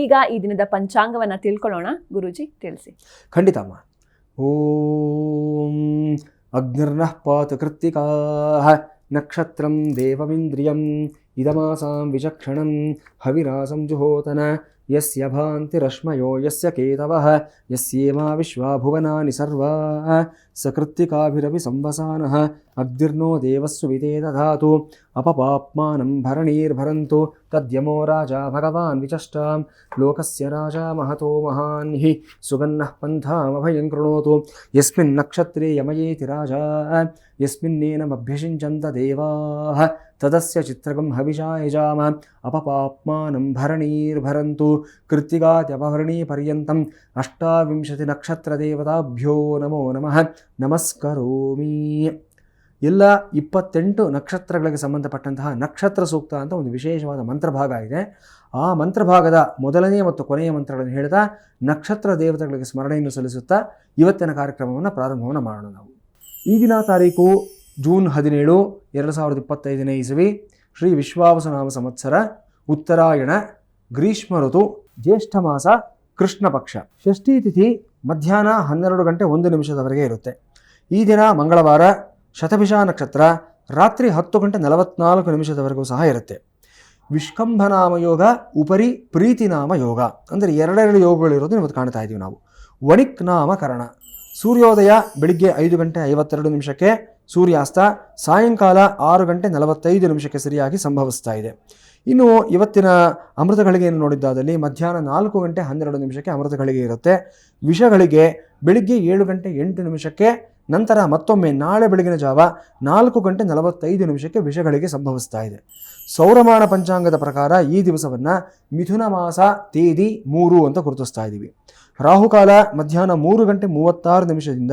ಈಗ ಈ ದಿನದ ಪಂಚಾಂಗವನ್ನು ತಿಳ್ಕೊಳ್ಳೋಣ. ಗುರೂಜಿ ತಿಳಿಸಿ. ಖಂಡಿತಮ್ಮ. ಓಂ ಅಗ್ನಿರ್ನಃ ಪಾತು ಕೃತ್ತಿಕಾ ನಕ್ಷತ್ರಂ ದೇವಮಿಂದ್ರಿಯಂ ಇದಮಾಸಾಂ ವಿಚಕ್ಷಣಂ ಹವಿರಾಸಂ ಜುಹೋತನ ಯಸ್ಯ ಭಾಂತಿರಶ್ಮಯೋ ಯಸ್ಯ ಕೇತವಃ ಯಸ್ಯೇಮಾ ವಿಶ್ವಾ ಭುವನಾನಿ ಸರ್ವಾ ಸಕೃತ್ತಿಕಾಭಿರಪಿ ಸಂವಸಾನಃ ಅಗ್ನಿರ್ನೋ ದೇವಸ್ಸು ವಿದೇ ದಧಾತು ಅಪಪಾಪ್ಮಾನಂ ಭರಣೀರ್ಭರಂತು ತದ್ಯಮೋ ರಾಜಾ ಭಗವಾನ್ ವಿಚಷ್ಟಾಂ ಲೋಕಸ್ಯ ರಾಜಾ ಮಹತೋ ಮಹಾನ್ ಹಿ ಸುಗನ್ನಃ ಪಂಥಾಮಭಯಂ ಕೃಣೋತು ಯಸ್ಮಿನ್ ನಕ್ಷತ್ರೇ ಯಮಯೇತಿ ರಾಜಾ ಯಸ್ಮಿನ್ನೇನಮಭ್ಯಷಿಂಚಂತ ದೇವಾಃ ತದಸ್ಯ ಚಿತ್ರಗಂ ಹವಿಷಾ ಯಜಾಮ ಅಪಪಾಪ್ಮಾನಂ ಭರಣೀರ್ಭರಂತು ಕೃತ್ತಿಕಾದ್ಯಪಹರಣೀ ಪರ್ಯಂತಂ 28 ನಕ್ಷತ್ರ ದೇವತಾಭ್ಯೋ ನಮೋ ನಮಃ ನಮಸ್ಕರೋಮಿ. ಎಲ್ಲ 28 ನಕ್ಷತ್ರಗಳಿಗೆ ಸಂಬಂಧಪಟ್ಟಂತಹ ನಕ್ಷತ್ರ ಸೂಕ್ತ ಅಂತ ಒಂದು ವಿಶೇಷವಾದ ಮಂತ್ರಭಾಗ ಇದೆ. ಆ ಮಂತ್ರಭಾಗದ ಮೊದಲನೆಯ ಮತ್ತು ಕೊನೆಯ ಮಂತ್ರಗಳನ್ನು ಹೇಳ್ತಾ ನಕ್ಷತ್ರ ದೇವತೆಗಳಿಗೆ ಸ್ಮರಣೆಯನ್ನು ಸಲ್ಲಿಸುತ್ತಾ ಇವತ್ತಿನ ಕಾರ್ಯಕ್ರಮವನ್ನು ಪ್ರಾರಂಭವನ್ನು ಮಾಡೋಣ. ನಾವು ಈ ದಿನ ತಾರೀಕು ಜೂನ್ 17, 2025ನೇ ಇಸವಿ, ಶ್ರೀ ವಿಶ್ವಾವಸುನಾಮ ಸಂವತ್ಸರ, ಉತ್ತರಾಯಣ, ಗ್ರೀಷ್ಮ ಋತು, ಜ್ಯೇಷ್ಠ ಮಾಸ, ಕೃಷ್ಣ ಪಕ್ಷ. ಷಷ್ಠಿ ತಿಥಿ ಮಧ್ಯಾಹ್ನ 12 ಗಂಟೆ 1 ನಿಮಿಷದವರೆಗೆ ಇರುತ್ತೆ. ಈ ದಿನ ಮಂಗಳವಾರ, ಶತಭಿಷ ನಕ್ಷತ್ರ ರಾತ್ರಿ 10 ಗಂಟೆ 44 ನಿಮಿಷದವರೆಗೂ ಸಹ ಇರುತ್ತೆ. ವಿಷ್ಕಂಭನಾಮ ಯೋಗ, ಉಪರಿ ಪ್ರೀತಿನಾಮ ಯೋಗ, ಅಂದರೆ ಎರಡೆರಡು ಯೋಗಗಳಿರೋದು ಇವತ್ತು ಕಾಣ್ತಾ ಇದ್ದೀವಿ ನಾವು. ವಣಿಕ್ ನಾಮಕರಣ. ಸೂರ್ಯೋದಯ ಬೆಳಿಗ್ಗೆ 5 ಗಂಟೆ 52 ನಿಮಿಷಕ್ಕೆ, ಸೂರ್ಯಾಸ್ತ ಸಾಯಂಕಾಲ 6 ಗಂಟೆ 45 ನಿಮಿಷಕ್ಕೆ ಸರಿಯಾಗಿ ಸಂಭವಿಸ್ತಾ ಇದೆ. ಇನ್ನು ಇವತ್ತಿನ ಅಮೃತಗಳಿಗೆ ನೋಡಿದ್ದಾದಲ್ಲಿ ಮಧ್ಯಾಹ್ನ 4 ಗಂಟೆ 12 ನಿಮಿಷಕ್ಕೆ ಅಮೃತಗಳಿಗೆ ಇರುತ್ತೆ. ವಿಷಗಳಿಗೆ ಬೆಳಿಗ್ಗೆ 7 ಗಂಟೆ 8 ನಿಮಿಷಕ್ಕೆ, ನಂತರ ಮತ್ತೊಮ್ಮೆ ನಾಳೆ ಬೆಳಗಿನ ಜಾವ 4 ಗಂಟೆ 45 ನಿಮಿಷಕ್ಕೆ ವಿಷಗಳಿಗೆ ಸಂಭವಿಸ್ತಾ ಇದೆ. ಸೌರಮಾನ ಪಂಚಾಂಗದ ಪ್ರಕಾರ ಈ ದಿವಸವನ್ನು ಮಿಥುನ ಮಾಸ ತೇದಿ 3 ಅಂತ ಗುರುತಿಸ್ತಾ ಇದ್ದೀವಿ. ರಾಹುಕಾಲ ಮಧ್ಯಾಹ್ನ 3 ಗಂಟೆ 36 ನಿಮಿಷದಿಂದ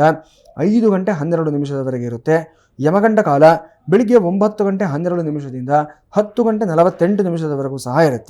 5 ಗಂಟೆ 12 ನಿಮಿಷದವರೆಗೆ ಇರುತ್ತೆ. ಯಮಗಂಡ ಕಾಲ ಬೆಳಿಗ್ಗೆ 9 ಗಂಟೆ 12 ನಿಮಿಷದಿಂದ 10 ಗಂಟೆ 48 ನಿಮಿಷದವರೆಗೂ ಸಹ ಇರುತ್ತೆ.